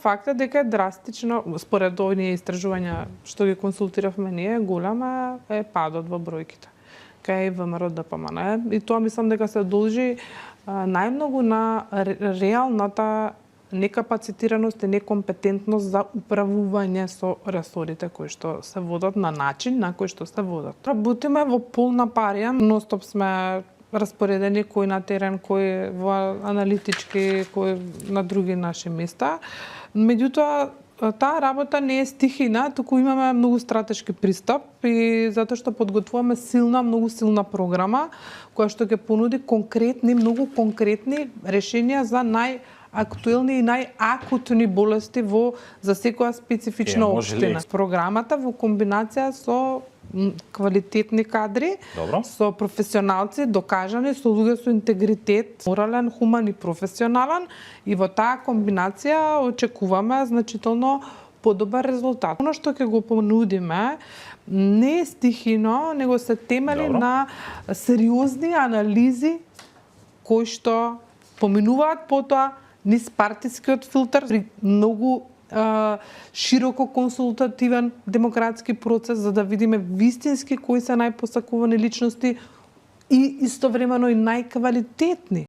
Фактот дека е драстично, според овие истражувања што ги консултиравме ние, голема е падот во бројките кај ВМРО ДПМН. И тоа мислам дека се должи најмногу на реалната некапацитираност и некомпетентност за управување со ресорите кои што се водат на начин на кој што се водат. Работиме во полна парија, ностоп сме распоредени кој на терен, кој во аналитички, кој на други наши места. Меѓутоа, таа работа не е стихина, туку имаме многу стратешки пристап и затоа што подготвуваме многу силна програма која што ќе понуди многу конкретни решенија за најактуелни и најакутни болести за секоја специфична општина. Програмата во комбинација со квалитетни кадри, со професионалци докажани, со луѓе со интегритет, морален, хуман и професионален, и во таа комбинација очекуваме значително подобар резултат. Оно што ќе го понудиме не е стихино, него се темели на сериозни анализи кои што поминуваат потоа низ партискиот филтер при многу широко консултативен демократски процес за да видиме вистински кои се најпосакувани личности и истовремено и најквалитетни.